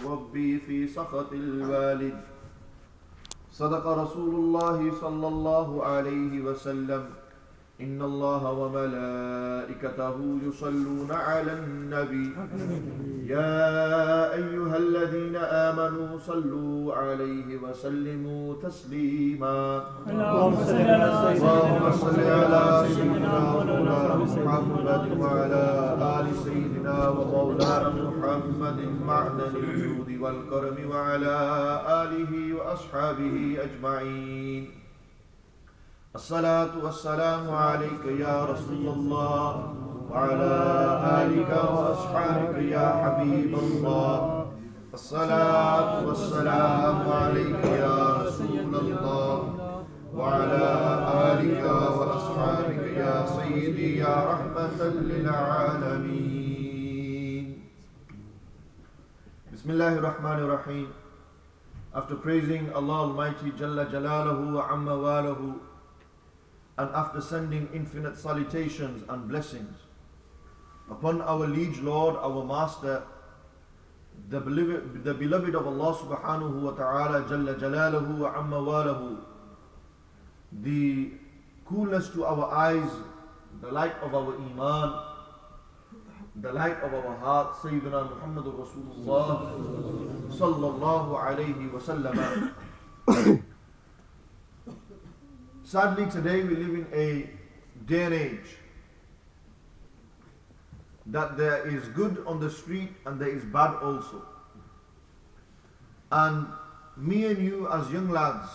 ربي في سخط الوالد. صدق رسول الله صلى الله عليه وسلم. إن الله وملائكته يصلون على النبي يا أيها الذين آمنوا صلوا عليه وسلموا تسليما. اللهم صل على سيدنا ومولانا محمد وعلى آل سيدنا ومولانا محمد معدن الجود والكرم وعلى آله وأصحابه أجمعين. الصلاة والسلام عليك يا رسول الله وعلى آلك وأصحابك يا حبيب الله. الصلاة والسلام عليك يا رسول الله وعلى آلك وأصحابك يا سيدي يا رحمة للعالمين. Bismillahir Rahmanir Rahim. After praising Allah Almighty Jalla Jalaluhu wa Amma Walahu, and after sending infinite salutations and blessings upon our liege Lord, our Master, the beloved of Allah Subhanahu wa Ta'ala Jalla Jalaluhu wa Amma Walahu, the coolness to our eyes, the light of our Iman, the light of our heart, Sayyidina Muhammadur Rasulullah Sallallahu Alaihi Wasallam. Sadly, today we live in a day and age that there is good on the street and there is bad also. And me and you as young lads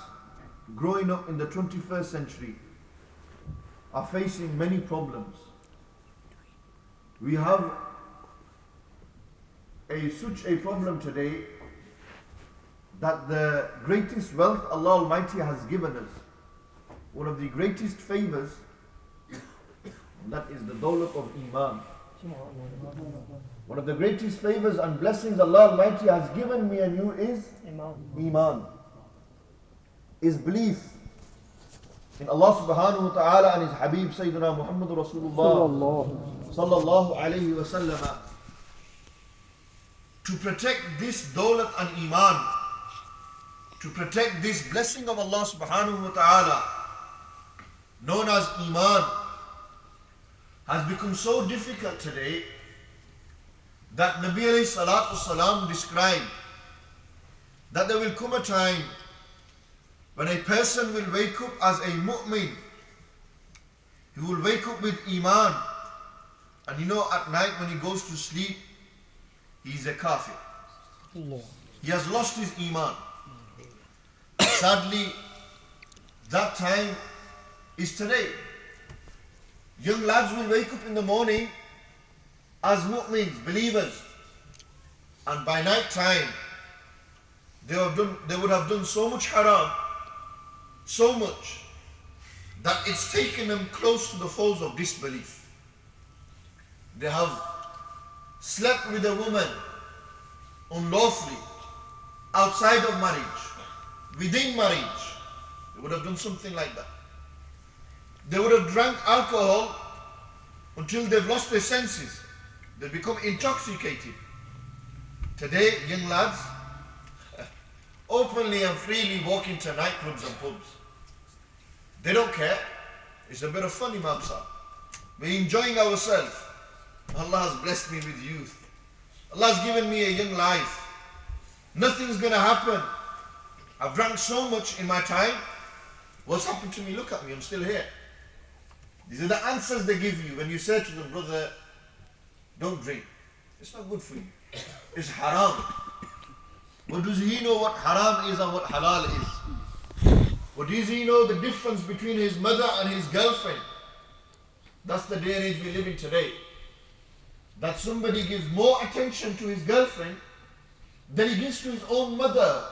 growing up in the 21st century are facing many problems. We have such a problem today that the greatest wealth Allah Almighty has given us, one of the greatest favors, and that is the dawlat of Iman. One of the greatest favors and blessings Allah Almighty has given me and you is Iman. Is belief in Allah Subhanahu wa Ta'ala and His Habib Sayyidina Muhammad Rasulullah Sallallahu Alaihi Wasallam. To protect this dawlat and Iman, to protect this blessing of Allah Subhanahu wa Ta'ala, known as Iman, has become so difficult today that Nabi alayhi salatu salam described that there will come a time when a person will wake up as a mu'min. He will wake up with Iman, and you know, at night when he goes to sleep, he is a kafir. He has lost his Iman. Sadly, that time is today. Young lads will wake up in the morning as mu'mins, believers, and by night time they would have done so much haram, so much that it's taken them close to the folds of disbelief. They have slept with a woman unlawfully, outside of marriage, within marriage. They would have done something like that. They would have drank alcohol until they've lost their senses. They become intoxicated. Today, young lads openly and freely walk into nightclubs and pubs. They don't care. It's a bit of fun, Imam Asim. We're enjoying ourselves. Allah has blessed me with youth. Allah has given me a young life. Nothing's going to happen. I've drank so much in my time. What's happened to me? Look at me, I'm still here. These are the answers they give you when you say to them, brother, don't drink. It's not good for you. It's haram. But does he know what haram is and what halal is? But does he know the difference between his mother and his girlfriend? That's the day and age we live in today. That somebody gives more attention to his girlfriend than he gives to his own mother.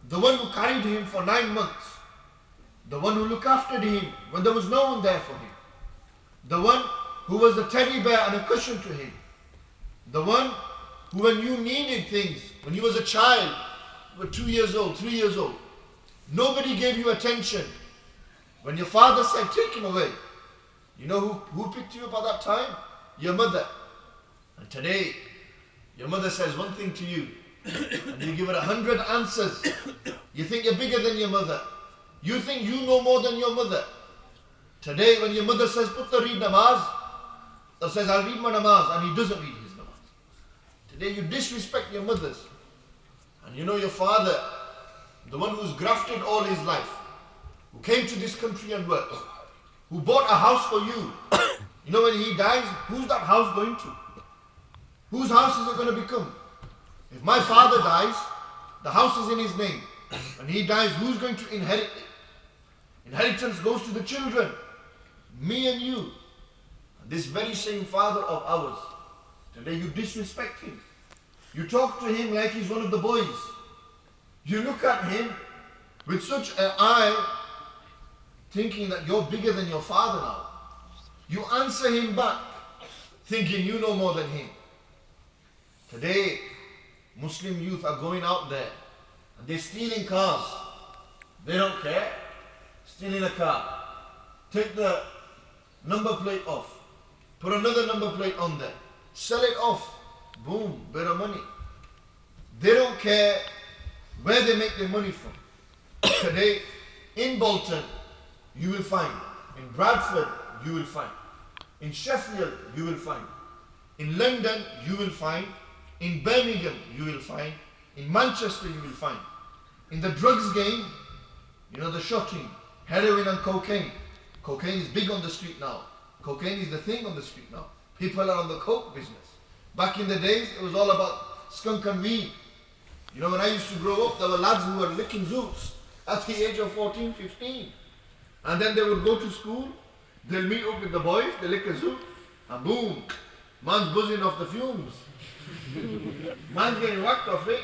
The one who carried him for 9 months. The one who looked after him when there was no one there for him. The one who was a teddy bear and a cushion to him. The one who, when you needed things, when you was a child, you were 2 years old, 3 years old, nobody gave you attention. When your father said, take him away, you know who picked you up at that time? Your mother. And today, your mother says one thing to you, and you give her 100 answers. You think you're bigger than your mother. You think you know more than your mother. Today when your mother says, Putra, read namaz, or says, I'll read my namaz, and he doesn't read his namaz. Today you disrespect your mothers. And you know your father, the one who's grafted all his life, who came to this country and worked, who bought a house for you. You know when he dies, who's that house going to? Whose house is it going to become? If my father dies, the house is in his name. When he dies, who's going to inherit it? Inheritance goes to the children, me and you. And this very same father of ours, today you disrespect him. You talk to him like he's one of the boys. You look at him with such an eye, thinking that you're bigger than your father now. You answer him back, thinking you know more than him. Today, Muslim youth are going out there and they're stealing cars. They don't care. Stealing a car. Take the number plate off. Put another number plate on there. Sell it off. Boom, bit of money. They don't care where they make their money from. Today, in Bolton, you will find. In Bradford, you will find. In Sheffield, you will find. In London, you will find. In Birmingham, you will find. In Manchester, you will find. In the drugs game, you know the shotting, heroin and cocaine. Cocaine is big on the street now. Cocaine is the thing on the street now. People are on the coke business. Back in the days, it was all about skunk and weed. You know, when I used to grow up, there were lads who were licking zoots at the age of 14, 15. And then they would go to school, they'll meet up with the boys, they lick a zoot, and boom, man's buzzing off the fumes. Man's getting whacked off it,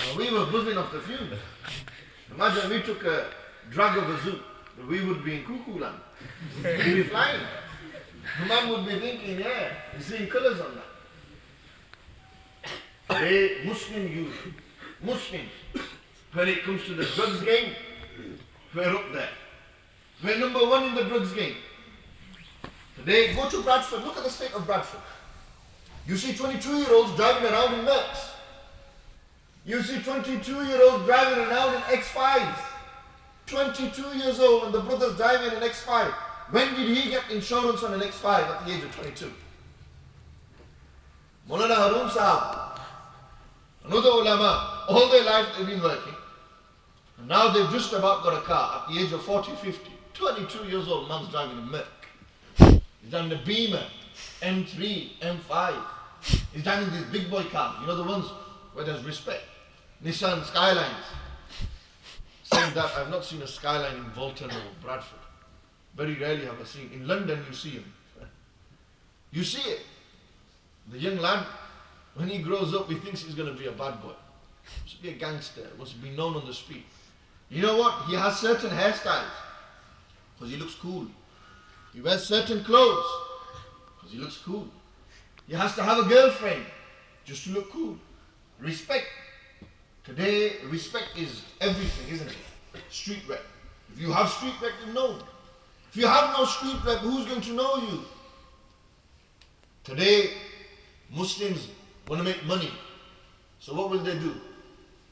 and we were buzzing off the fumes. Imagine we took a drag of a zoot, we would be in cuckoo land. We'd be flying. The man would be thinking, yeah, he's seeing colours on that. They, Muslim youth, Muslims, when it comes to the drugs game, we're up there. We're number one in the drugs game. Today, go to Bradford, look at the state of Bradford. You see 22-year-olds driving around in Mercs. You see 22-year-olds driving around in X5s. 22 years old and the brother's driving an X5. When did he get insurance on an X5 at the age of 22? Maulana Haroon Sahab, another ulama, all their life they've been working. And now they've just about got a car at the age of 40, 50. 22 years old, man's driving a Merc. He's driving a Beamer, M3, M5. He's driving these big boy cars, you know the ones where there's respect. Nissan Skylines. Saying that, I've not seen a Skyline in Bolton or Bradford. Very rarely have I seen. In London you see them. You see it. The young lad, when he grows up, he thinks he's going to be a bad boy. He wants to be a gangster, wants to be known on the street. You know what? He has certain hairstyles because he looks cool. He wears certain clothes because he looks cool. He has to have a girlfriend just to look cool. Respect. Today, respect is everything, isn't it? Street rep. If you have street rep, you're known. If you have no street rep, who's going to know you? Today, Muslims want to make money. So what will they do?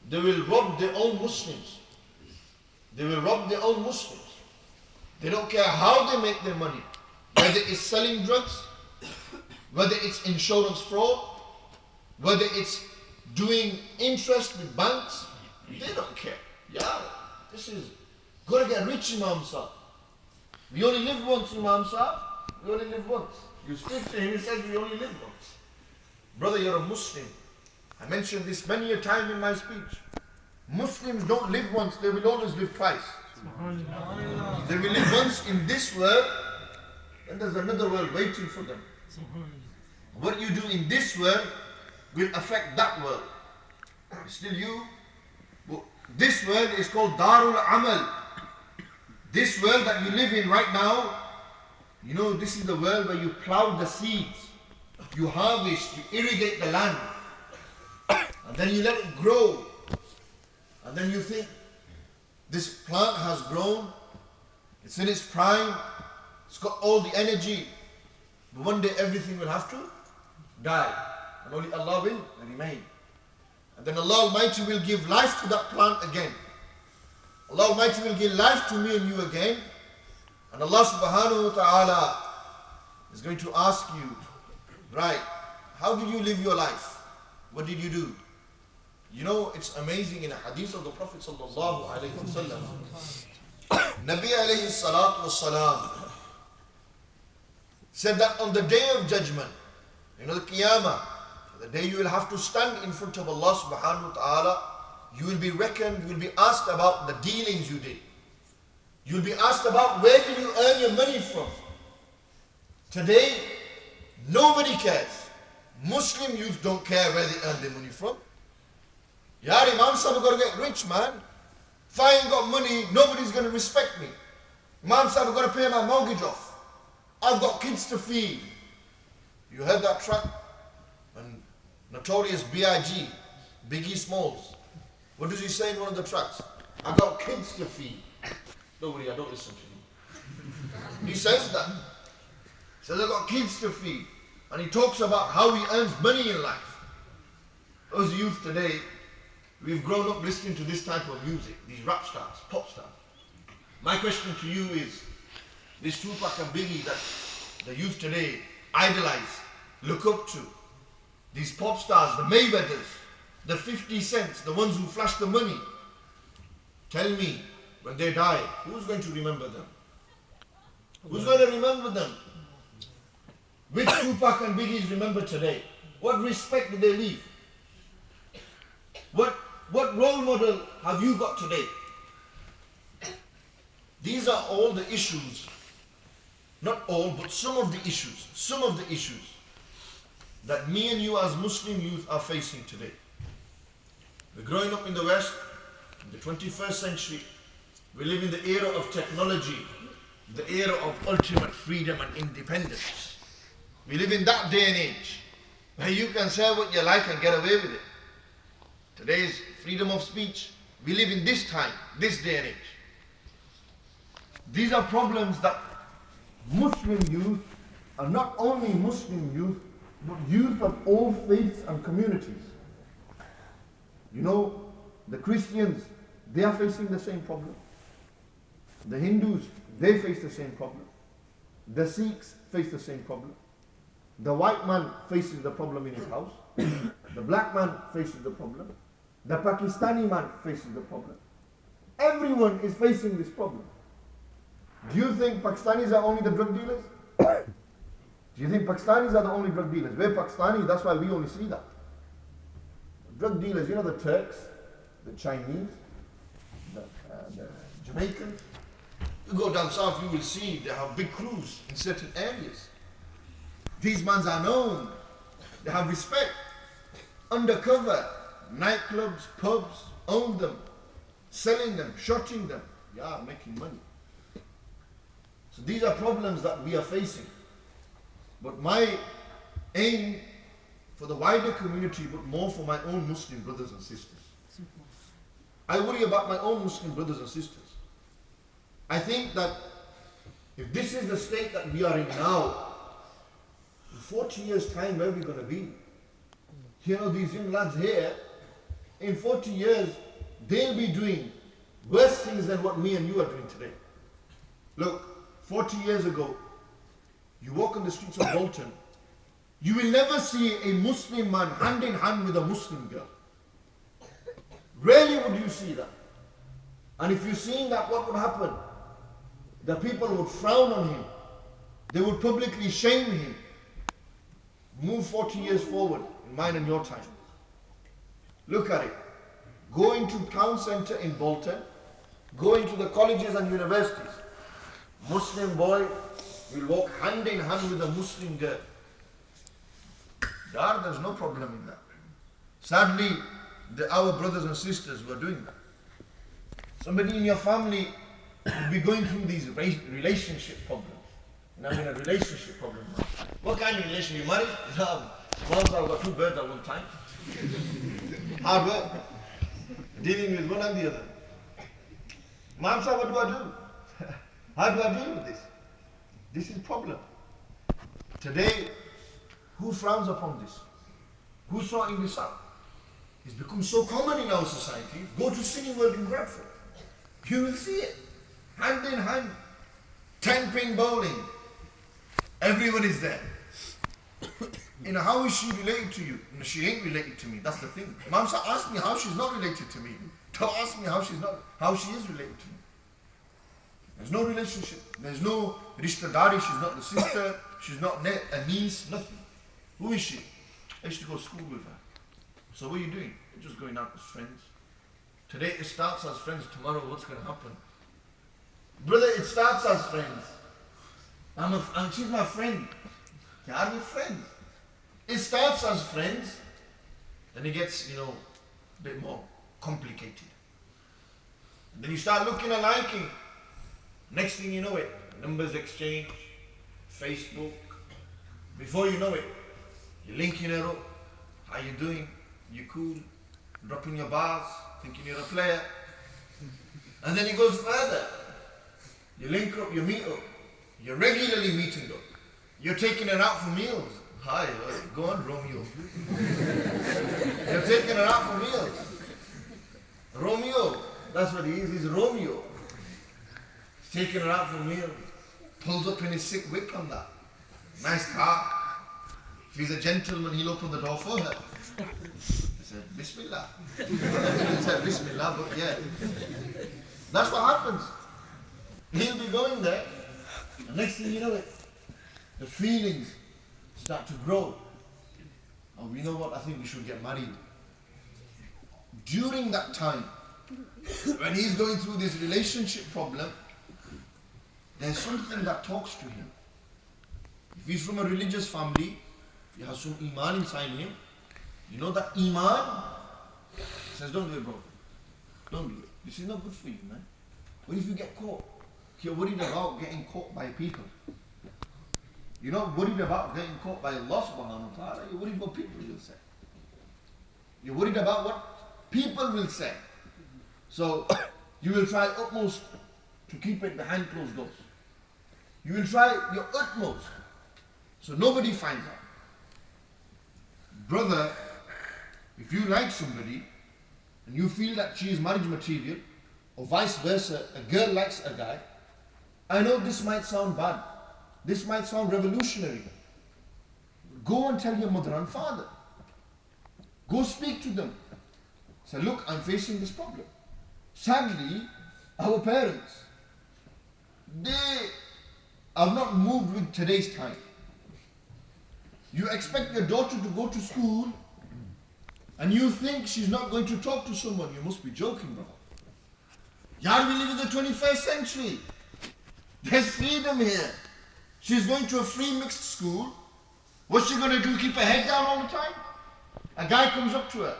They will rob their own Muslims. They will rob their own Muslims. They don't care how they make their money. Whether it's selling drugs, whether it's insurance fraud, whether it's doing interest with banks, they don't care. Yeah, this is, gotta get rich, Imam Sahib. We only live once, Imam Sahib. We only live once. You speak to him, he says we only live once. Brother, you're a Muslim. I mentioned this many a time in my speech. Muslims don't live once, they will always live twice. They will live once in this world, and there's another world waiting for them. What you do in this world will affect that world. Still you, this world is called Darul Amal. This world that you live in right now, you know, this is the world where you plow the seeds, you harvest, you irrigate the land, and then you let it grow. And then you think, this plant has grown, it's in its prime, it's got all the energy, but one day everything will have to die, and only Allah will remain. And then Allah Almighty will give life to that plant again. Allah Almighty will give life to me and you again. And Allah subhanahu wa ta'ala is going to ask you, right, how did you live your life? What did you do? You know, it's amazing in a hadith of the Prophet sallallahu alayhi wasallam. Nabi alayhi salatu wasalam said that on the day of judgment, you know, the Qiyamah, the day you will have to stand in front of Allah subhanahu wa ta'ala, you will be reckoned, you will be asked about the dealings you did. You will be asked about where did you earn your money from. Today, nobody cares. Muslim youth don't care where they earn their money from. Yar, Imam Sahib, I've got to get rich, man. If I ain't got money, nobody's going to respect me. Imam Sahib, I've got to pay my mortgage off. I've got kids to feed. You heard that track? And Notorious B.I.G., Biggie Smalls. What does he say in one of the tracks? I've got kids to feed. Don't worry, I don't listen to you. He says that. He says, I've got kids to feed. And he talks about how he earns money in life. Those youth today, we've grown up listening to this type of music, these rap stars, pop stars. My question to you is, this Tupac and Biggie that the youth today idolize, look up to, these pop stars, the Mayweathers, the 50 Cents, the ones who flash the money, tell me, when they die, who's going to remember them? Who's going to remember them? Which Tupac and Biggie is remembered today? What respect do they leave? What role model have you got today? These are all the issues, not all, but some of the issues that me and you as Muslim youth are facing today. We're growing up in the West, in the 21st century. We live in the era of technology, the era of ultimate freedom and independence. We live in that day and age where you can say what you like and get away with it. Today's freedom of speech. We live in this time, this day and age. These are problems that Muslim youth, and not only Muslim youth, but youth of all faiths and communities. You know, the Christians, they are facing the same problem. The Hindus, they face the same problem. The Sikhs face the same problem. The white man faces the problem in his house. The black man faces the problem. The Pakistani man faces the problem. Everyone is facing this problem. Do you think Pakistanis are only the drug dealers? Do you think Pakistanis are the only drug dealers? We're Pakistani, that's why we only see that. Drug dealers, you know, the Turks, the Chinese, the Jamaicans. You go down south, you will see they have big crews in certain areas. These mans are known. They have respect. Undercover, nightclubs, pubs, own them, selling them, shotting them. Yeah, making money. So these are problems that we are facing. But my aim for the wider community, but more for my own Muslim brothers and sisters. I worry about my own Muslim brothers and sisters. I think that if this is the state that we are in now, in 40 years' time, where are we going to be? You know, these young lads here, in 40 years, they'll be doing worse things than what me and you are doing today. Look, 40 years ago, you walk on the streets of Bolton, you will never see a Muslim man hand in hand with a Muslim girl. Rarely would you see that. And if you're seeing that, what would happen? The people would frown on him. They would publicly shame him. Move 40 years forward in mine and your time. Look at it. Go into town centre in Bolton. Go into the colleges and universities. Muslim boy will walk hand in hand with a Muslim girl. There's no problem in that. Sadly, our brothers and sisters were doing that. Somebody in your family will be going through these relationship problems. And I'm in a relationship problem. What kind of relation? You married? No. Once I've got two birds at one time. Hard work. Dealing with one and the other. Mom said, what do I do? How do I deal with this? This is a problem. Today, who frowns upon this? Who's sorting this out? It's become so common in our society. Go to Cineworld in Bradford. You will see it. Hand in hand. 10-pin bowling. Everyone is there. How is she related to you? She ain't related to me. That's the thing. Imam Asim asked me how she's not related to me. Don't ask me how she is related to me. There's no relationship. There's no rishtadari. She's not the sister. She's not a niece. Nothing. Who is she? I used to go to school with her. So what are you doing? You're just going out as friends. Today it starts as friends. Tomorrow what's going to happen? Brother, it starts as friends. And she's my friend. Are we friends? It starts as friends. Then it gets, a bit more complicated. And then you start looking and liking. Next thing you know it, numbers exchange, Facebook. Before you know it, you're linking her up. How you doing? You cool? Dropping your bars, thinking you're a player. And then it goes further. You link up, you meet up. You're regularly meeting up. You're taking her out for meals. Hi, go on, Romeo. You're taking her out for meals. Romeo, that's what he is. He's Romeo. He's taking her out for meals. Pulls up in his sick whip on that. Nice car. If he's a gentleman, he'll open the door for her. I said, Bismillah. He said, Bismillah, but yeah. That's what happens. He'll be going there. And next thing you know it, the feelings start to grow. Oh, you know what? I think we should get married. During that time, when he's going through this relationship problem, there's something that talks to him. If he's from a religious family, he has some iman inside him. You know that iman says, don't do it, bro. Don't do it. This is not good for you, man. What if you get caught? You're worried about getting caught by people. You're not worried about getting caught by Allah subhanahu wa ta'ala. You're worried about people will say. You're worried about what people will say. So you will try utmost to keep it behind closed doors. You will try your utmost so nobody finds out. Brother, if you like somebody and you feel that she is marriage material, or vice versa, a girl likes a guy, I know this might sound bad. This might sound revolutionary. Go and tell your mother and father. Go speak to them. Say, look, I'm facing this problem. Sadly, our parents, they have not moved with today's time. You expect your daughter to go to school and you think she's not going to talk to someone. You must be joking, brother. Yar, we live in the 21st century. There's freedom here. She's going to a free mixed school. What's she going to do? Keep her head down all the time? A guy comes up to her.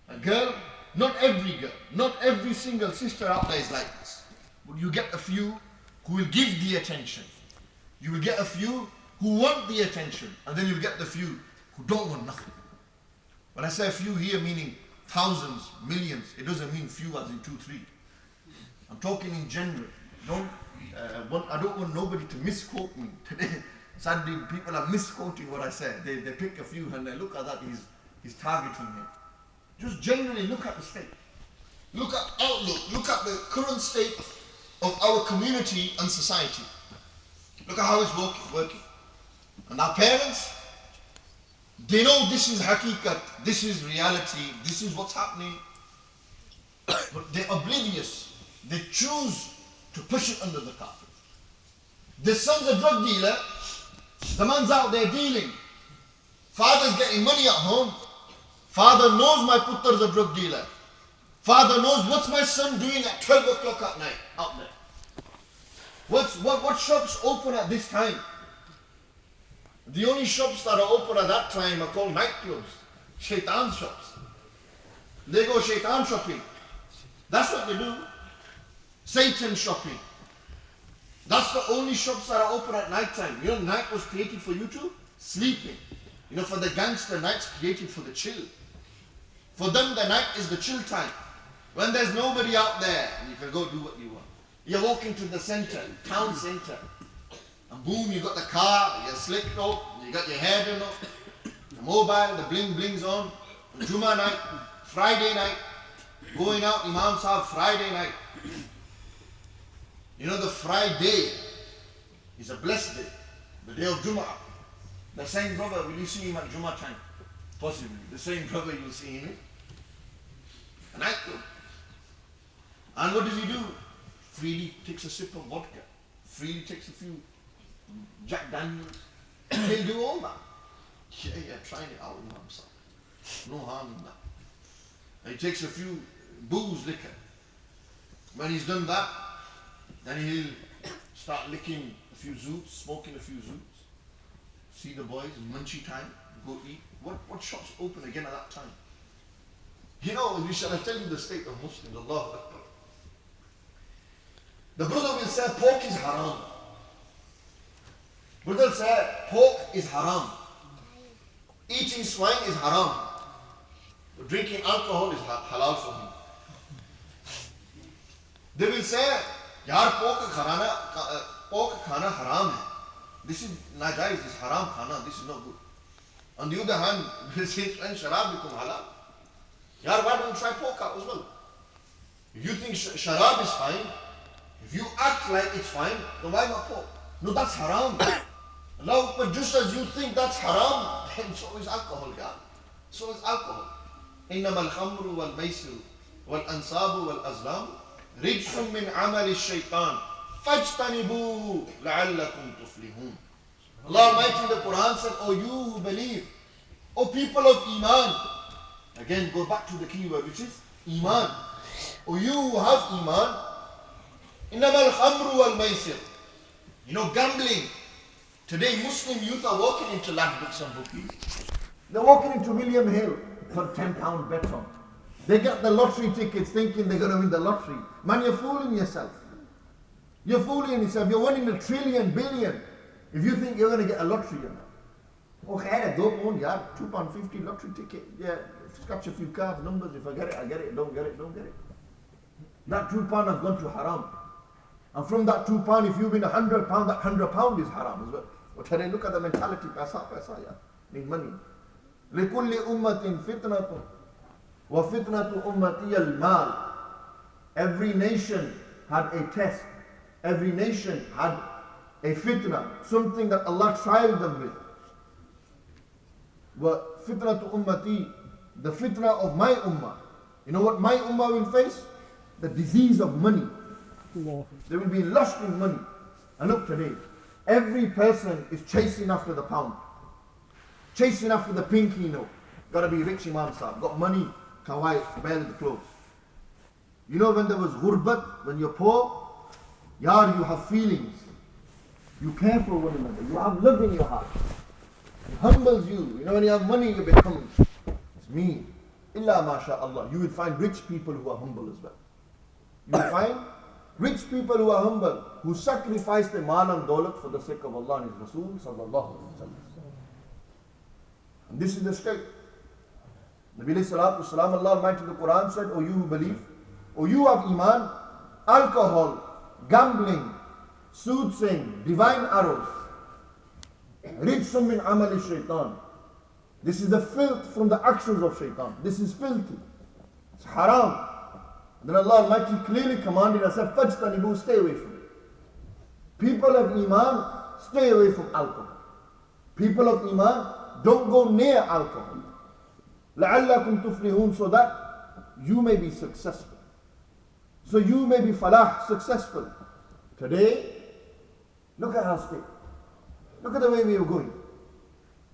A girl, not every girl, not every single sister out there is like this. But you get a few who will give the attention. You will get a few who want the attention. And then you'll get the few who don't want nothing. When I say a few here, meaning thousands, millions, it doesn't mean few as in 2, 3. I'm talking in general. I don't want nobody to misquote me. Today, sadly, people are misquoting what I said. They pick a few and they look at that, he's targeting me. Just generally look at the state. Look at outlook. Look at the current state of our community and society. Look at how it's working. And our parents, they know this is haqiqat, this is reality, this is what's happening. But they're oblivious. They choose to push it under the carpet. The son's a drug dealer. The man's out there dealing. Father's getting money at home. Father knows my putter's a drug dealer. Father knows what's my son doing at 12 o'clock at night out there. What shops open at this time? The only shops that are open at that time are called nightclubs. Shaitan shops. They go shaitan shopping. That's what they do. Satan shopping. That's the only shops that are open at night time. You know, night was created for you to sleeping. You know, for the gangster, night's created for the chill. For them, the night is the chill time. When there's nobody out there, you can go do what you want. You're walking to the center, town center. And boom, you got the car, you're slicked up, you got your hair done up, the mobile, the bling bling's on. Jummah night, Friday night, going out, Imam Sahib, Friday night. You know the Friday is a blessed day, the day of Jummah. The same brother, will you see him at Jummah time? Possibly. The same brother you will see him in a nightclub. And what does he do? Freely takes a sip of vodka, freely takes a few Jack Daniels. He'll do all that. Yeah, trying it out, Imam Sahib. No harm in that. And he takes a few booze, liquor. When he's done that, then he'll start licking a few zoots, smoking a few zoots. See the boys, munchy time, go eat. What shops open again at that time? You know, shall I tell you the state of Muslims? Allahu Akbar. The brother will say pork is haram. Brother will say pork is haram. Eating swine is haram. Drinking alcohol is halal for him. They will say, yaar pork khana haram hai. This is najaiz, this is haram khana, this is not good. On the other hand, we say, sharab become halal. Yaar, why don't you try pork out as well? If you think sharab is fine, if you act like it's fine, then why not pork? No, that's haram. No, but just as you think that's haram, then so is alcohol, yaar. So is alcohol. إنما الخمر والميسر والأنصاب والأزلام رجس من عمل الشيطان فاجتنبوه لعلكم تفلحون. Allah Almighty in the Quran said, O you who believe, O people of Iman. Again, go back to the key word, which is Iman. O you who have Iman. إنما الخمر والميسر. You know, gambling. Today Muslim youth are walking into land books and bookies. They're walking into William Hill for £10 bet on. They get the lottery tickets thinking they're going to win the lottery. Man, you're fooling yourself. You're fooling yourself. You're winning a trillion, billion. If you think you're going to get a lottery, you know. Oh, khair, don't own, yeah, £2.50 lottery ticket. Yeah, scratch a few cards, numbers. If I get it, I get it. Don't get it, don't get it. That £2 has gone to haram. And from that £2, if you win £100, that £100 is haram as well. But today, look at the mentality. Paisa, yeah. Need money. لكل أمة فتنة وفتنة أمتي المال. Every nation had a test. Every nation had a fitna, something that Allah tried them with. وفتنة أمتي, the fitna of my ummah. You know what my ummah will face? The disease of money. They will be lost in money. And look today, every person is chasing after the pound. Chasing after the pinky note. Gotta be rich, Imam Sahib. Got money, can buy the clothes. You know when there was ghurbat, when you're poor, yaar, you have feelings. You care for one another. You have love in your heart. It humbles you. You know when you have money, you become, it's me. Illa masha'Allah. You will find rich people who are humble as well. You will find rich people who are humble, who sacrifice their mal and dawlat for the sake of Allah and His Rasul sallallahu alaihi wasallam. And this is the state. Nabi sallallahu alaihi wasallam, Allah Almighty in the Quran said, O you who believe, O you have Iman, alcohol, gambling, soothsaying, divine arrows, rijsum min amali shaitan. This is the filth from the actions of shaitan. This is filthy. It's haram. And then Allah Almighty clearly commanded us, fajtanibu, stay away from it. People of Iman, stay away from alcohol. People of Iman, don't go near alcohol. لَعَلَّكُمْ تُفْلِحُونَ, so that you may be successful. So you may be falah, successful. Today, look at our state. Look at the way we are going.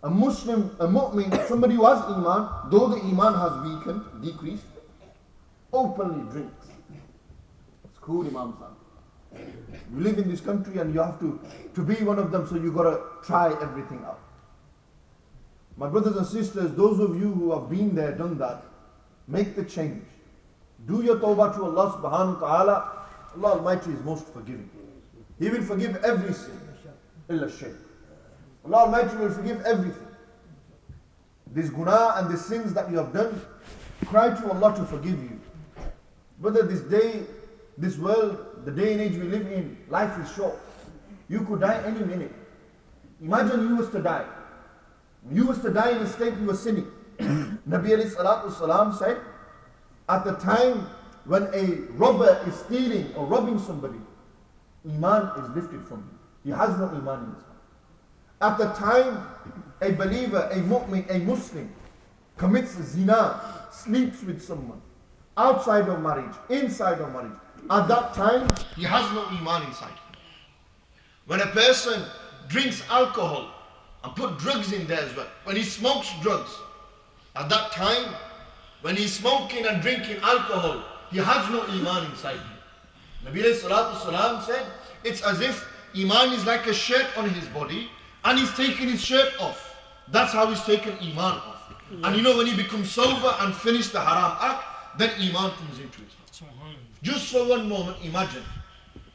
A Muslim, a mu'min, somebody who has Iman, though the Iman has weakened, decreased, openly drinks. It's cool, Imam Sahib. You live in this country and you have to be one of them, so you got to try everything out. My brothers and sisters, those of you who have been there, done that, make the change. Do your tawbah to Allah subhanahu wa ta'ala. Allah Almighty is most forgiving. He will forgive every sin. Illa shaykh. Allah Almighty will forgive everything. This guna and the sins that you have done, cry to Allah to forgive you. Brother, this day, this world, the day and age we live in, life is short. You could die any minute. Imagine you was to die. You was to die in a state you were sinning. Nabi alayhi salatu wasalam said, at the time when a robber is stealing or robbing somebody, Iman is lifted from him. He has no Iman in his heart. At the time a believer, a mu'min, a Muslim commits zina, sleeps with someone, outside of marriage, inside of marriage, at that time he has no Iman inside him. When a person drinks alcohol and put drugs in there as well, when he smokes drugs, at that time, when he's smoking and drinking alcohol, he has no Iman inside him. Nabi sallallahu alaihi wasallam said, it's as if Iman is like a shirt on his body and he's taking his shirt off. That's how he's taken Iman off. And you know, when he becomes sober and finished the haram act, then Iman comes into his heart. Just for one moment, imagine.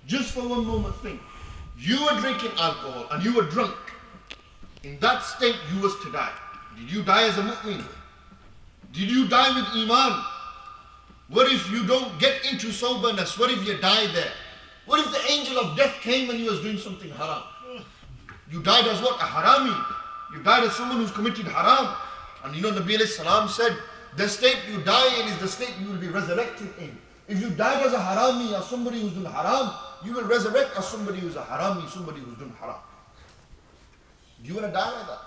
Just for one moment, think. You were drinking alcohol and you were drunk. In that state, you was to die. Did you die as a mu'min? Did you die with Iman? What if you don't get into soberness? What if you die there? What if the angel of death came when you was doing something haram? You died as what? A harami. You died as someone who's committed haram. And you know, Nabi alayhi salam said, the state you die in is the state you will be resurrected in. If you died as a harami, as somebody who's doing haram, you will resurrect as somebody who's a harami, somebody who's doing haram. Do you want to die like that?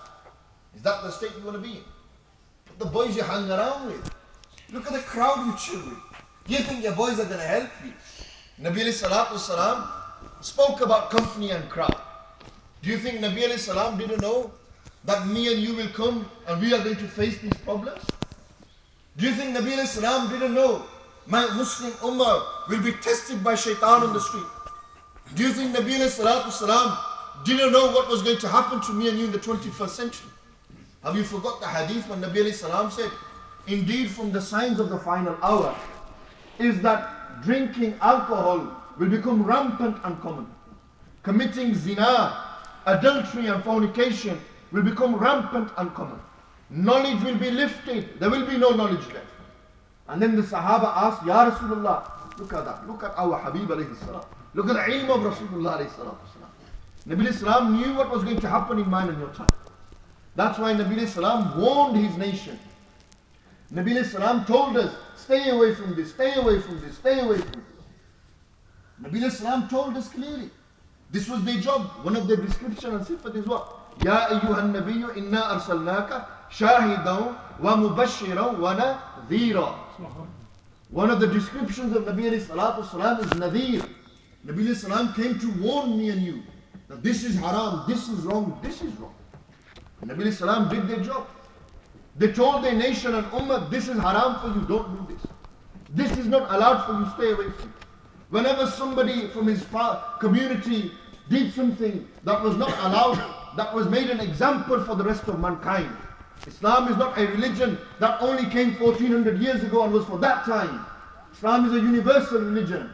Is that the state you want to be in? But the boys you hang around with, look at the crowd you chill with. Do you think your boys are going to help you? Nabi alayhi salatu wasalam spoke about company and crowd. Do you think Nabi alayhi salam didn't know that me and you will come and we are going to face these problems? Do you think Nabi alayhi salam didn't know my Muslim ummah will be tested by shaitan on the street? Do you think Nabi alayhi salatu wasalam didn't know what was going to happen to me and you in the 21st century? Have you forgot the hadith when Nabi alayhi salam said, indeed from the signs of the final hour is that drinking alcohol will become rampant and common. Committing zina, adultery and fornication will become rampant and common. Knowledge will be lifted. There will be no knowledge left. And then the Sahaba asked, Ya Rasulullah, look at that. Look at our Habib alayhi salam. Look at the ilm of Rasulullah alayhi salam. Nabi alayhi salam knew what was going to happen in mine and your time. That's why Nabi alayhi salam warned his nation. Nabi alayhi salam told us, stay away from this, stay away from this, stay away from this. Nabi alayhi salam told us clearly. This was their job. One of their description and sifat is what? Ya ayyuhan nabiyyu inna arsalnaka shahidan wa mubashiran wa nadhira. One of the descriptions of Nabi alayhi salatu salam is nadhir. Nabi alayhi salam came to warn me and you that this is haram, this is wrong, this is wrong. Nabi alayhi salam did their job. They told their nation and ummah, this is haram for you, don't do this. This is not allowed for you, stay away from it. Whenever somebody from his community did something that was not allowed, that was made an example for the rest of mankind. Islam is not a religion that only came 1400 years ago and was for that time. Islam is a universal religion.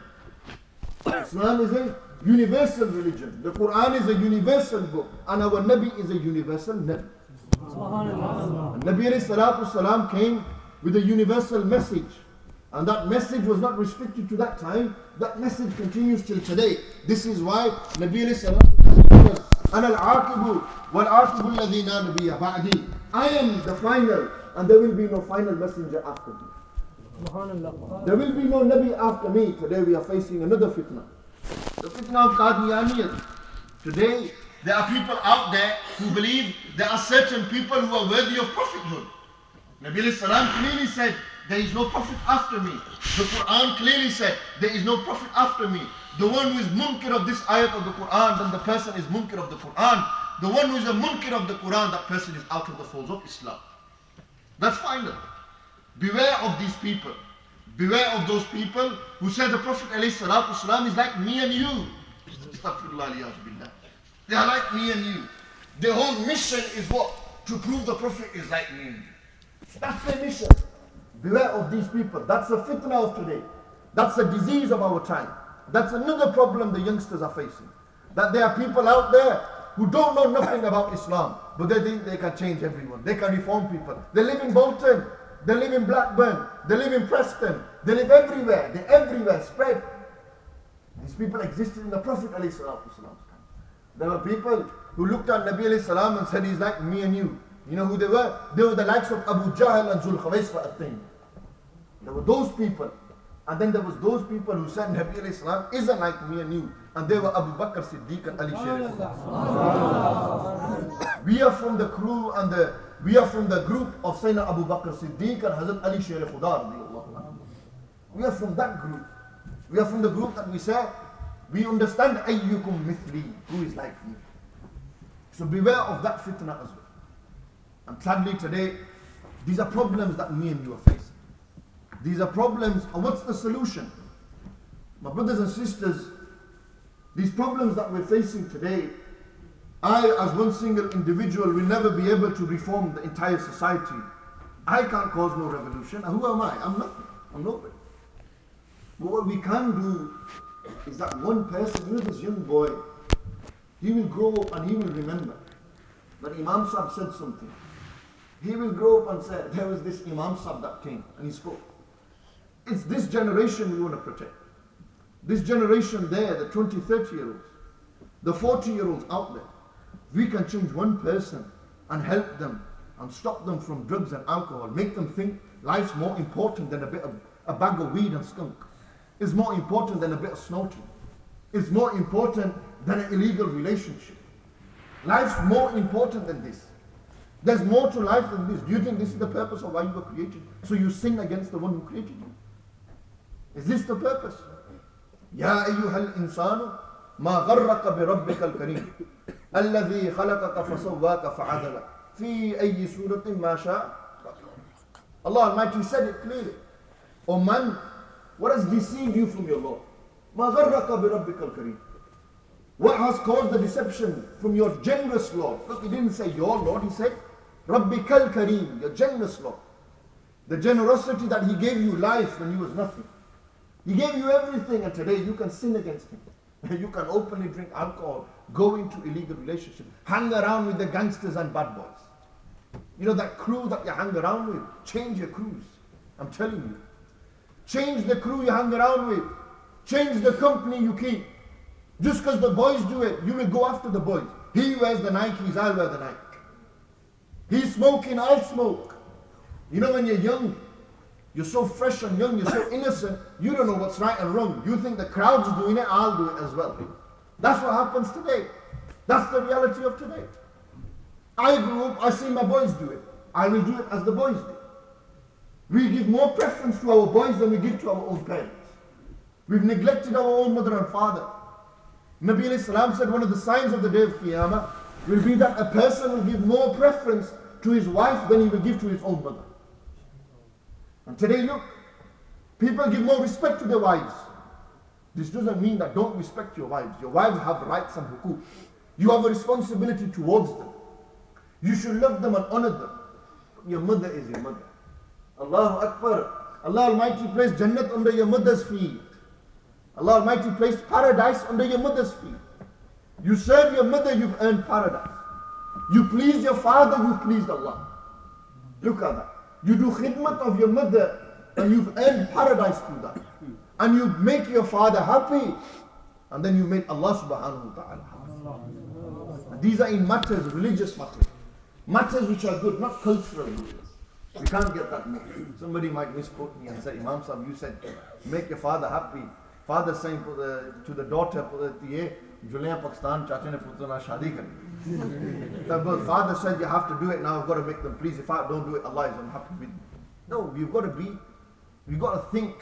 Islam is a universal religion. The Quran is a universal book and our Nabi is a universal Nabi. Nabi alayhi salatu salam came with a universal message. And that message was not restricted to that time. That message continues till today. This is why Nabi alayhi salatu says, أَنَا الْعَاقِبُ وَالْعَاقِبُ الَّذِي لَا نَبِيَّ بَعْدِي. I am the final and there will be no final messenger after me. There will be no Nabi after me. Today we are facing another fitna. The fitna of Qadiyaniyat. Today there are people out there who believe there are certain people who are worthy of prophethood. Nabi alayhi salam clearly said, there is no prophet after me. The Quran clearly said, there is no prophet after me. The one who is munkir of this ayat of the Quran, then the person is munkir of the Quran. The one who is a munkir of the Quran, that person is out of the folds of Islam. That's final. Beware of these people. Beware of those people who say the Prophet ﷺ is like me and you. They are like me and you. Their whole mission is what? To prove the Prophet is like me and you. That's their mission. Beware of these people. That's the fitna of today. That's the disease of our time. That's another problem the youngsters are facing. That there are people out there who don't know nothing about Islam, but they think they can change everyone. They can reform people. They live in Bolton. They live in Blackburn. They live in Preston. They live everywhere. They're everywhere, spread. These people existed in the Prophet ﷺ's time. There were people who looked at Nabi alayhi salam and said, he's like me and you. You know who they were? They were the likes of Abu Jahl and Zul Khawaisra at-Taym. There were those people. And then there was those people who said Nabi alayhi salam isn't like me and you. And they were Abu Bakr Siddiq and Ali Sharif. We are from the crew and we are from the group of Sayyidina Abu Bakr Siddiq and Hazrat Ali Sharif Khudar. We are from that group. We are from the group that we say, we understand ayyukum mithli, who is like me. So beware of that fitna as well. And sadly today, these are problems that me and you are facing. These are problems, and what's the solution? My brothers and sisters, these problems that we're facing today, I as one single individual will never be able to reform the entire society. I can't cause no revolution. And who am I? I'm nothing. I'm nobody. But what we can do is that one person, you know, this young boy, he will grow up and he will remember that Imam Sahib said something. He will grow up and say, there was this Imam Sahib that came and he spoke. It's this generation we want to protect. This generation there, the 20, 30-year-olds, the 40-year-olds out there. We can change one person and help them and stop them from drugs and alcohol. Make them think life's more important than a bag of weed and skunk. It's more important than a bit of snorting. It's more important than an illegal relationship. Life's more important than this. There's more to life than this. Do you think this is the purpose of why you were created? So you sin against the one who created you? Is this the purpose? Ya ayyuhal insanu ma gharraka bi rabbika al-kareem alladhi khalaqaka fasawwaka fa'adala fi ayyi suratin ma sha'a. Allah Almighty said it clearly. O man, what has deceived you from your Lord? Ma gharraka bi rabbika al-kareem. What has caused the deception from your generous Lord? Look, he didn't say your Lord, he said Rabbika al-Kareem, your generous Lord. The generosity that he gave you life when you was nothing. He gave you everything, and today you can sin against him. You can openly drink alcohol, go into illegal relationships, hang around with the gangsters and bad boys. You know that crew that you hang around with? Change your crews. I'm telling you. Change the crew you hang around with. Change the company you keep. Just because the boys do it, you will go after the boys. He wears the Nikes, I'll wear the Nike. He's smoking, I'll smoke. You know when you're young, you're so fresh and young, you're so innocent, you don't know what's right and wrong. You think the crowd's doing it, I'll do it as well. That's what happens today. That's the reality of today. I grew up, I see my boys do it. I will do it as the boys do. We give more preference to our boys than we give to our own parents. We've neglected our own mother and father. Nabi alayhi salam said one of the signs of the day of Qiyamah will be that a person will give more preference to his wife than he will give to his own mother. And today, look, people give more respect to their wives. This doesn't mean that don't respect your wives. Your wives have rights and hukuk. You have a responsibility towards them. You should love them and honor them. Your mother is your mother. Allahu Akbar. Allah Almighty placed Jannat under your mother's feet. Allah Almighty placed paradise under your mother's feet. You serve your mother, you've earned paradise. You please your father, you've pleased Allah. Look at that. You do khidmat of your mother and you've earned paradise through that. And you make your father happy. And then you make Allah subhanahu wa ta'ala happy. These are in matters, religious matters. Matters which are good, not cultural matters. We can't get that mixed. Somebody might misquote me and say, Imam Sahib, you said, make your father happy. Father saying to the daughter, Julian Pakistan, chacha ne putra na shadi kari. The father said, you have to do it now, I've got to make them please. If I don't do it, Allah is unhappy with me. No, we've got to think.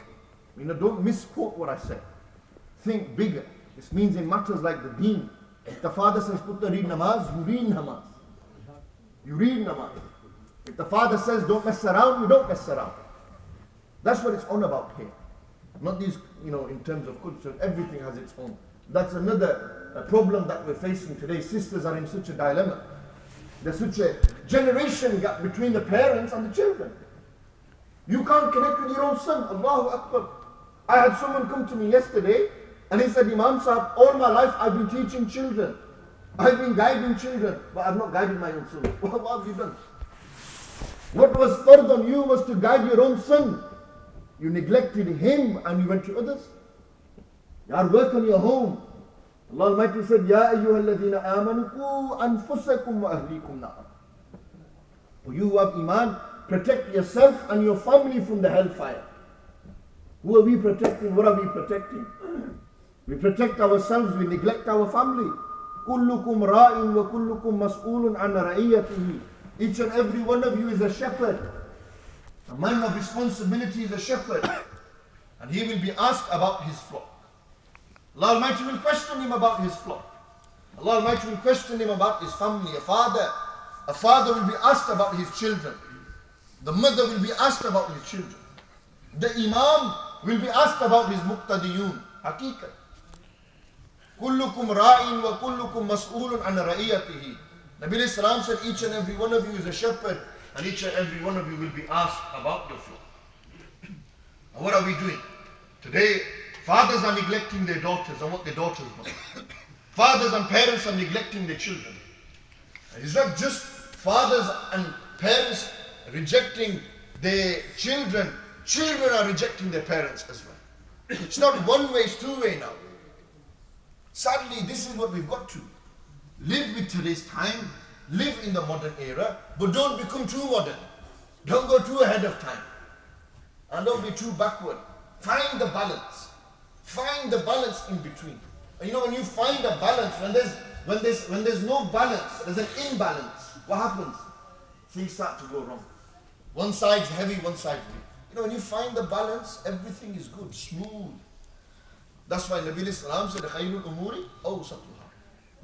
You know, don't misquote what I said. Think bigger. This means in matters like the deen. If the father says, putra read namaz, you read namaz. You read namaz. If the father says, don't mess around, you don't mess around. That's what it's on about here. Not these, you know, in terms of culture, everything has its own. That's another problem that we're facing today. Sisters are in such a dilemma. There's such a generation gap between the parents and the children. You can't connect with your own son. Allahu Akbar. I had someone come to me yesterday and he said, Imam Sahib, all my life I've been teaching children. I've been guiding children, but I've not guided my own son. What have you done? What was fard on you was to guide your own son. You neglected him and you went to others. You are work on your home. Allah Almighty said, Ya ayyuhalladhina amanu qu anfusakum wa ahlikum nar. You who have Iman, protect yourself and your family from the hellfire. Who are we protecting? What are we protecting? We protect ourselves, we neglect our family. كُلُّكُمْ رَاءٍ وَكُلُّكُمْ مَسْئُولٌ عَنْ رَعِيَّتِهِ. Each and every one of you is a shepherd. A man of responsibility is a shepherd. And he will be asked about his flock. Allah Almighty will question him about his flock. Allah Almighty will question him about his family. A father will be asked about his children. The mother will be asked about his children. The imam will be asked about his muqtadiyun. Haqiqat. كُلُّكُمْ رَاءٍ وَكُلُّكُمْ مَسْئُولٌ عَنْ رَعِيَّتِهِ. Nabi Islam said each and every one of you is a shepherd, and each and every one of you will be asked about your flock. And what are we doing? Today, fathers are neglecting their daughters and what their daughters want. Fathers and parents are neglecting their children. And it's not just fathers and parents rejecting their children. Children are rejecting their parents as well. It's not one way, it's two way now. Sadly, this is what we've got to. Live with today's time, live in the modern era, but don't become too modern. Don't go too ahead of time. And don't be too backward. Find the balance. Find the balance in between. And you know, when you find a balance, when there's no balance, there's an imbalance, what happens? Things start to go wrong. One side's heavy, one side's weak. You know, when you find the balance, everything is good, smooth. That's why Nabi Islam said, خَيْرُ الْأُمُورِ أَوْسَطُهَا.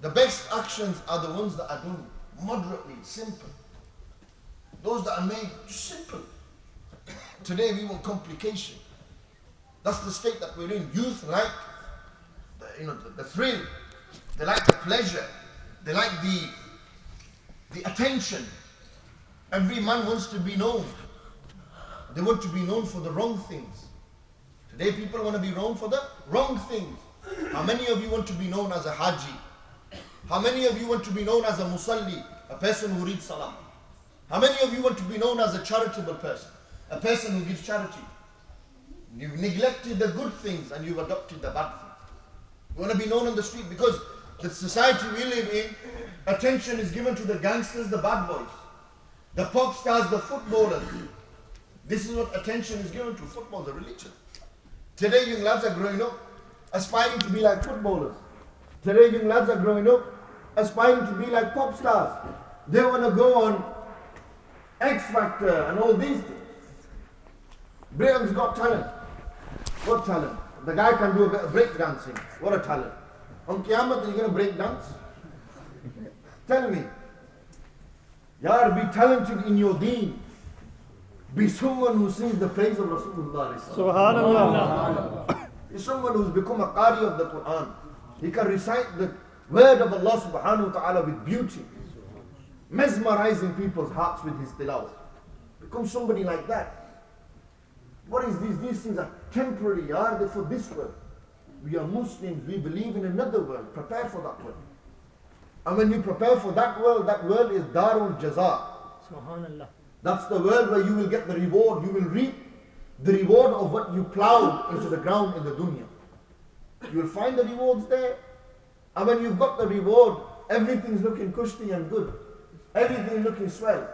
The best actions are the ones that are done moderately, simple. Those that are made simple. Today we want complication. That's the state that we're in. Youth like the thrill. They like the pleasure. They like the attention. Every man wants to be known. They want to be known for the wrong things. Today people want to be known for the wrong things. How many of you want to be known as a haji? How many of you want to be known as a musalli, a person who reads salah? How many of you want to be known as a charitable person, a person who gives charity? You've neglected the good things and you've adopted the bad things. You want to be known on the street because the society we live in, attention is given to the gangsters, the bad boys, the pop stars, the footballers. This is what attention is given to, football, the religion. Today young lads are growing up aspiring to be like footballers. Today young lads are growing up aspiring to be like pop stars. They want to go on X Factor and all these things. Britain's Got Talent. What talent? The guy can do a bit of break dancing. What a talent. On Qiyamah, are you going to break dance? Tell me. Yar, be talented in your deen. Be someone who sings the praise of Rasulullah. Subhanallah. Be someone who's become a qari of the Quran. He can recite the word of Allah subhanahu wa ta'ala with beauty. Mesmerizing people's hearts with his tilawah. Become somebody like that. What is these? These things are temporary, are they for this world? We are Muslims, we believe in another world. Prepare for that world. And when you prepare for that world is Darul Jaza. Subhanallah. That's the world where you will get the reward. You will reap the reward of what you plowed into the ground in the dunya. You will find the rewards there. And when you've got the reward, everything's looking cushy and good. Everything looking swell.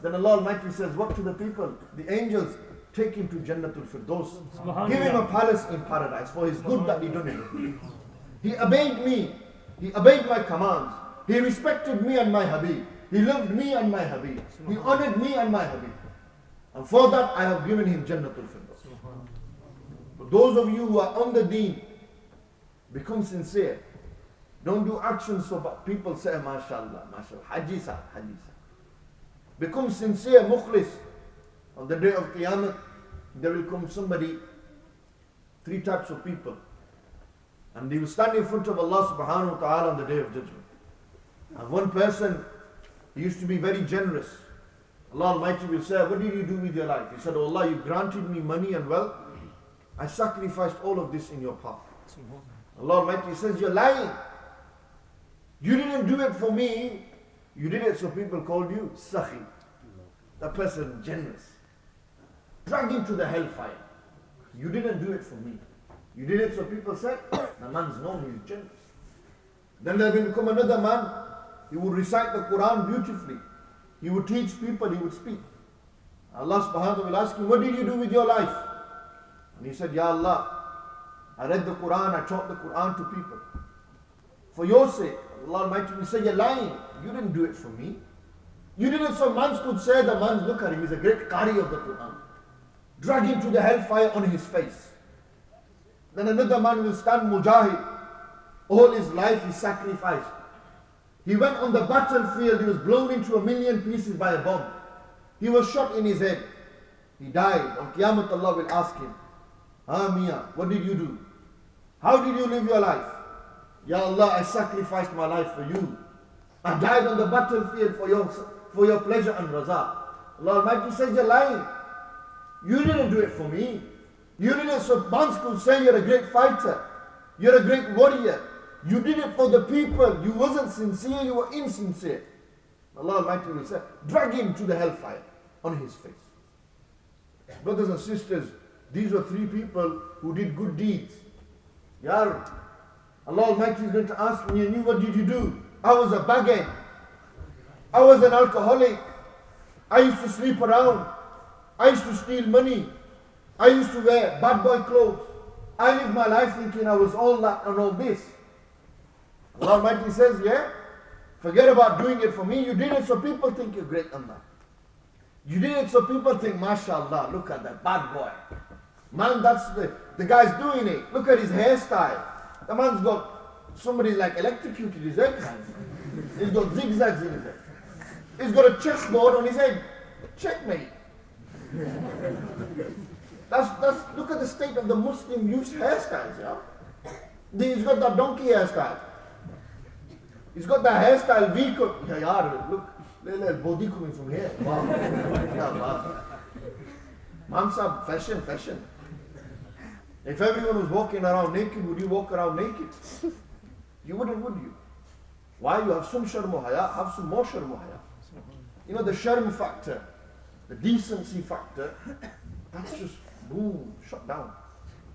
Then Allah Almighty says, what to the people? The angels, take him to Jannatul Firdaus. Give him a palace in paradise for his good that he done in it. He obeyed me. He obeyed my commands. He respected me and my Habib. He loved me and my Habib. He honored me and my Habib. And for that I have given him Jannatul Firdaus. But those of you who are on the deen, become sincere. Don't do actions so that people say, MashaAllah, MashaAllah, Haji Sahib, Haji Sahib. Become sincere, mukhlis. On the day of Qiyamah, there will come somebody, three types of people. And they will stand in front of Allah subhanahu wa ta'ala on the day of judgment. And one person, he used to be very generous. Allah Almighty will say, what did you do with your life? He said, oh Allah, you granted me money and wealth. I sacrificed all of this in your path. Allah Almighty says, you're lying. You didn't do it for me. You did it so people called you Sakhi. That person generous. Drag him to the hellfire. You didn't do it for me. You did it so people said, the man's known, he's generous. Then there will come another man, he will recite the Quran beautifully. He would teach people, he would speak. Allah subhanahu wa ta'ala will ask him, what did you do with your life? And he said, Ya Allah, I read the Quran, I taught the Quran to people. For your sake. Allah Almighty will say, you're lying. You didn't do it for me. You did it so man could say, the man, look at him, he's a great Qari of the Quran. Drag him to the hellfire on his face. Then another man will stand mujahid. All his life he sacrificed. He went on the battlefield, he was blown into 1,000,000 pieces by a bomb. He was shot in his head. He died. On Qiyamah Allah will ask him, Mia, what did you do? How did you live your life? Ya Allah, I sacrificed my life for you. I died on the battlefield for your pleasure and raza. Allah Almighty says, you're lying. You didn't do it for me. You did it so Bans could say you're a great fighter. You're a great warrior. You did it for the people. You wasn't sincere, you were insincere. Allah Almighty will say, drag him to the hellfire on his face. Brothers and sisters, these were 3 people who did good deeds. Ya Allah Almighty is going to ask me, and you, what did you do? I was a baghead. I was an alcoholic. I used to sleep around. I used to steal money. I used to wear bad boy clothes. I lived my life thinking I was all that and all this. Allah Almighty says, yeah, forget about doing it for me. You did it so people think you're great on that. You did it so people think, mashallah, look at that bad boy. Man, that's the guy's doing it. Look at his hairstyle. The man's got, somebody's like electrocuted his head. He's got zigzags in his head. He's got a chessboard on his head. Checkmate. Look at the state of the Muslim youth's hairstyles, yeah? He's got that donkey hairstyle. He's got that hairstyle V-cut. Yeah, look, little body coming from here. Wow. Mamsa, fashion. If everyone was walking around naked, would you walk around naked? You wouldn't, would you? Why? You have some sharm haya, have some more sharm haya. You know, the sharm factor, the decency factor, that's just, boom, shut down.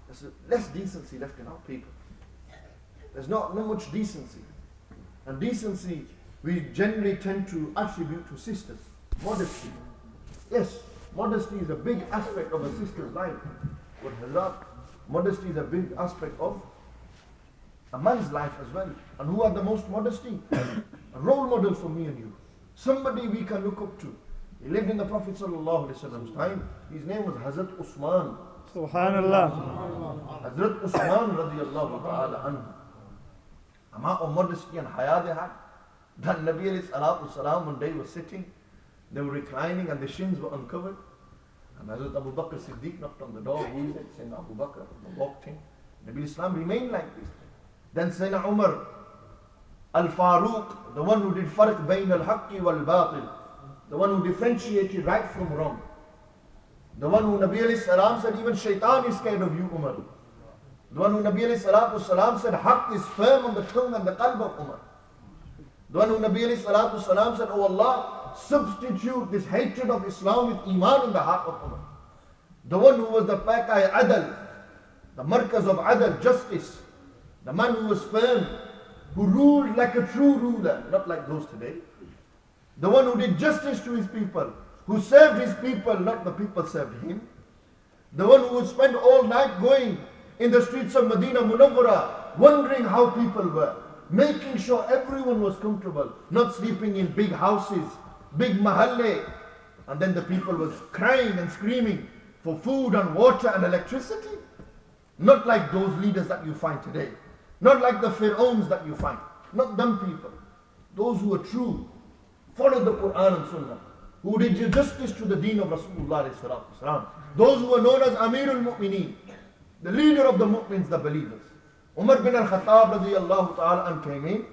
There's less decency left in our people. There's not much decency. And decency, we generally tend to attribute to sisters. Modesty. Yes, modesty is a big aspect of a sister's life. But Hazrat, modesty is a big aspect of a man's life as well. And who are the most modesty? A role model for me and you. Somebody we can look up to. He lived in the Prophet ﷺ's time. His name was Hazrat Usman. Subhanallah. Hazrat Usman radiyallahu ta'ala anhu. Amount of modesty and haya they had. That Nabi alayhi salatu salam one day was sitting, they were reclining and the shins were uncovered. And Hazrat Abu Bakr Siddiq knocked on the door. Who is it? Sayyidina Abu Bakr walked in. Nabi Islam remained like this. Then Sayyidina Umar Al-Faruq, the one who did farq bayn al-haqqi wal-batil, the one who differentiated right from wrong, the one who Nabi alayhi salam said, even shaitan is scared of you, Umar. The one who Nabi alayhi salatu salam said, haqq is firm on the tongue and the qalb of Umar. The one who Nabi alayhi salatu salam said, oh Allah, substitute this hatred of Islam with iman in the heart of Umar. The one who was the Pakai Adal, the markaz of Adal, justice, the man who was firm, who ruled like a true ruler, not like those today. The one who did justice to his people, who served his people, not the people served him. The one who would spend all night going in the streets of Medina Munawwara, wondering how people were, making sure everyone was comfortable, not sleeping in big houses, big mahalle. And then the people was crying and screaming for food and water and electricity. Not like those leaders that you find today. Not like the pharaohs that you find. Not them people. Those who are true, follow the Quran and Sunnah, who did justice to the deen of Rasulullah. Those who are known as Amirul Mu'mineen, the leader of the Mu'mins, the believers. Umar bin al-Khattab radiyallahu ta'ala an came in.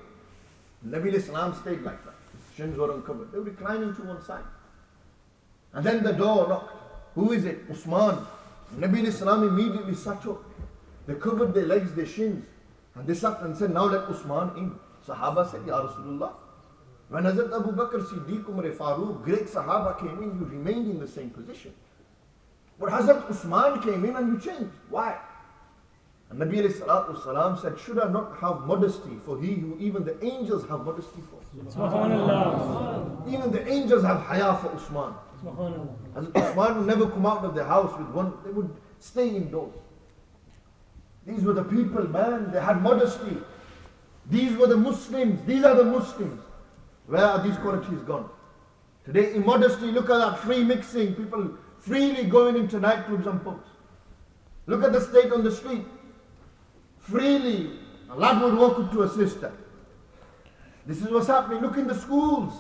Nabi Islam stayed like that. His shins were uncovered. They were reclining to one side. And then the door knocked. Who is it? Usman. Nabi Islam immediately sat up. They covered their legs, their shins. And they sat and said, now let Usman in. Sahaba said, Ya Rasulullah. When Hazrat Abu Bakr Siddiq Umar Farooq, great Sahaba came in, you remained in the same position. But Hazrat Usman came in and you changed. Why? And Nabi alayhi salatu wasalam said, should I not have modesty for he who even the angels have modesty for? Subhanallah. Even the angels have haya for Usman. Subhanallah. And Usman would never come out of the house with one, they would stay indoors. These were the people, man, they had modesty. These were the Muslims, these are the Muslims. Where are these qualities gone? Today, immodesty, look at that free mixing, people freely going into nightclubs and pubs. Look at the state on the street. Freely, a lad would walk up to a sister. This is what's happening. Look in the schools.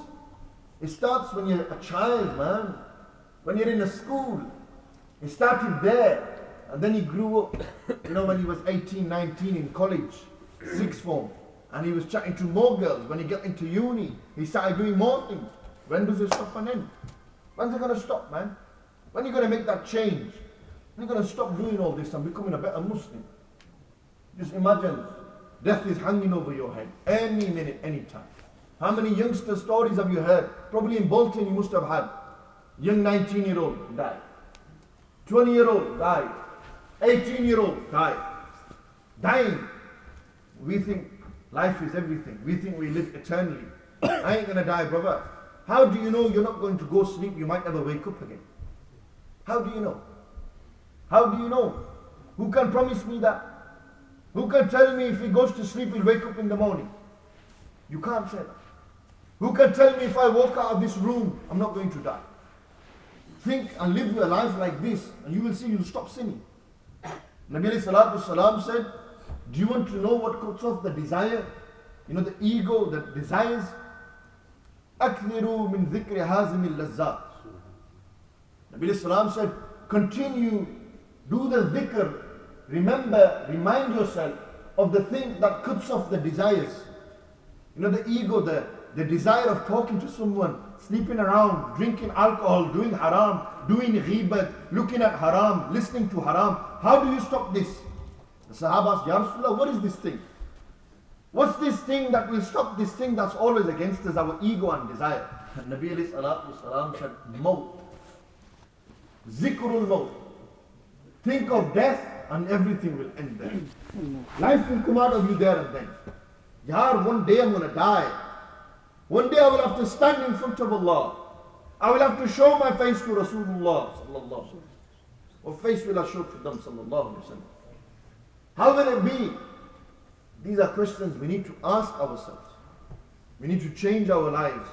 It starts when you're a child, man. When you're in a school. It started there. And then he grew up, when he was 18, 19 in college, sixth form. And he was chatting to more girls. When he got into uni, he started doing more things. When does it stop and end? When's it going to stop, man? When are you going to make that change? When are you going to stop doing all this and becoming a better Muslim? Just imagine, death is hanging over your head any minute, any time. How many youngster stories have you heard? Probably in Bolton you must have had. Young 19-year-old died. 20-year-old died. 18-year-old died. Dying. We think life is everything. We think we live eternally. I ain't gonna die, brother. How do you know you're not going to go sleep? You might never wake up again. How do you know? How do you know? Who can promise me that? Who can tell me if he goes to sleep, he'll wake up in the morning? You can't say that. Who can tell me if I walk out of this room, I'm not going to die? Think and live your life like this, and you will see you'll stop sinning. Nabi alayhi salatu salam said, do you want to know what cuts off the desire? The ego that desires? أَكْثِرُوا مِنْ ذِكْرِ هَازِمِ اللَّذَّاتِ. Nabi alayhi salam said, continue, do the dhikr. Remember, remind yourself of the thing that cuts off the desires. The ego, the desire of talking to someone, sleeping around, drinking alcohol, doing haram, doing ghibat, looking at haram, listening to haram. How do you stop this? The Sahaba asked, Ya Rasulullah, what is this thing? What's this thing that will stop this thing that's always against us, our ego and desire? And Nabi alayhi salatu salam said, Maut. Zikrul Maut. Think of death and everything will end there. Life will come out of you there and then. Yar, one day I'm going to die. One day I will have to stand in front of Allah. I will have to show my face to Rasulullah sallallahu alaihi wasallam. What face will I show to them sallallahu alaihi wasallam? How will it be? These are questions we need to ask ourselves. We need to change our lives.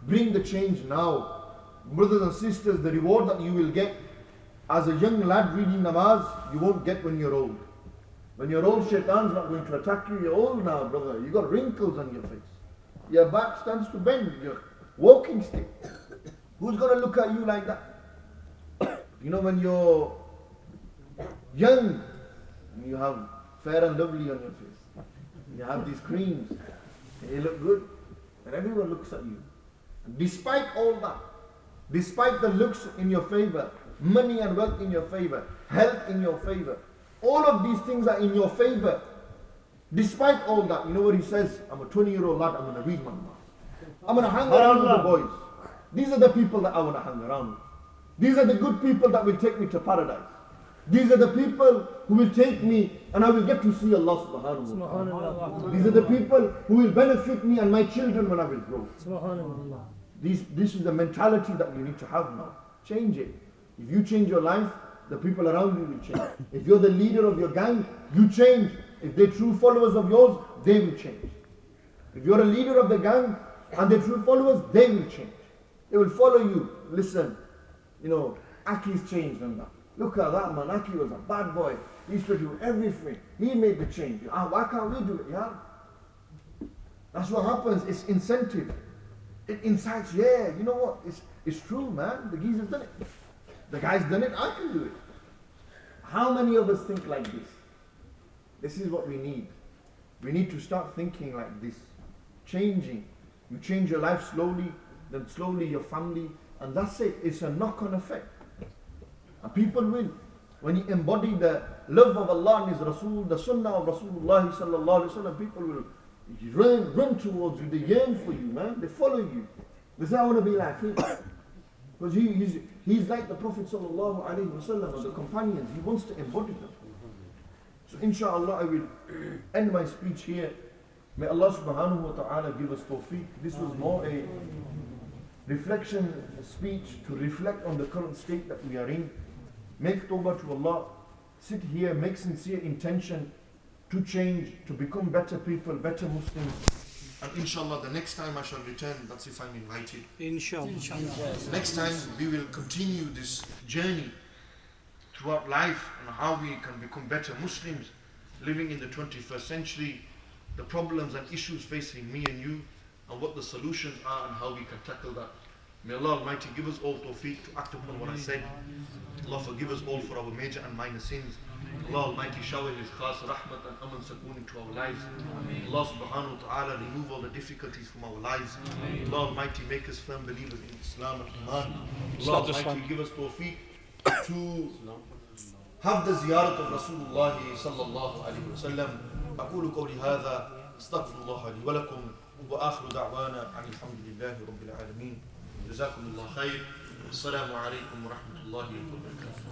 Bring the change now. Brothers and sisters, the reward that you will get as a young lad reading namaz, you won't get when you're old. When you're old, shaitan's not going to attack you. You're old now, brother. You got wrinkles on your face. Your back stands to bend. Your walking stick. Who's going to look at you like that? When you're young, and you have fair and lovely on your face. You have these creams. And you look good. And everyone looks at you. And despite all that, despite the looks in your favor, money and wealth in your favor, health in your favor, all of these things are in your favor. Despite all that, you know what he says? I'm a 20-year-old lad, I'm going to read my Quran. I'm going to hang around with the boys. These are the people that I want to hang around with. These are the good people that will take me to paradise. These are the people who will take me and I will get to see Allah subhanahu wa ta'ala. These are the people who will benefit me and my children when I will grow. This is the mentality that you need to have now. Change it. If you change your life, the people around you will change. If you're the leader of your gang, you change. If they're true followers of yours, they will change. If you're a leader of the gang and they're true followers, they will change. They will follow you. Listen, Aki's changed on that. Look at that man, Aki was a bad boy. He used to do everything. He made the change. Why can't we do it? Yeah? That's what happens. It's incentive. It incites, you know what? It's true, man. The geezer's done it. The guy's done it, I can do it. How many of us think like this? This is what we need. We need to start thinking like this. Changing. You change your life slowly, then slowly your family, and that's it. It's a knock-on effect. And people will. When you embody the love of Allah and His Rasul, the Sunnah of Rasulullah sallallahu alaihi wasallam, people will run towards you. They yearn for you, man. They follow you. They say, I want to be like him. Because he's like the Prophet sallallahu alaihi wasallam and the companions. He wants to embody them. So inshallah I will end my speech here. May Allah subhanahu wa ta'ala give us tawfiq. This was more a reflection speech to reflect on the current state that we are in. Make tawbah to Allah. Sit here, make sincere intention to change, to become better people, better Muslims. And inshallah the next time I shall return, that's if I'm invited. Inshallah. Next time we will continue this journey throughout life and how we can become better Muslims living in the 21st century, the problems and issues facing me and you, and what the solutions are and how we can tackle that. May Allah Almighty give us all tawfiq to act upon what I said. Allah forgive us all for our major and minor sins. Allah Almighty shower His khas rahmat and aman sakoon into our lives. Allah subhanahu wa ta'ala remove all the difficulties from our lives. Allah Almighty make us firm believers in Islam and Iman. Allah Almighty give us tawfiq to have the ziyarat of Rasulullah sallallahu alayhi wa sallam. أقول قولي هذا استغفر الله لي ولكم وآخر دعوانا عن الحمد لله رب العالمين. جزاكم الله خير. السلام عليكم ورحمة الله وبركاته.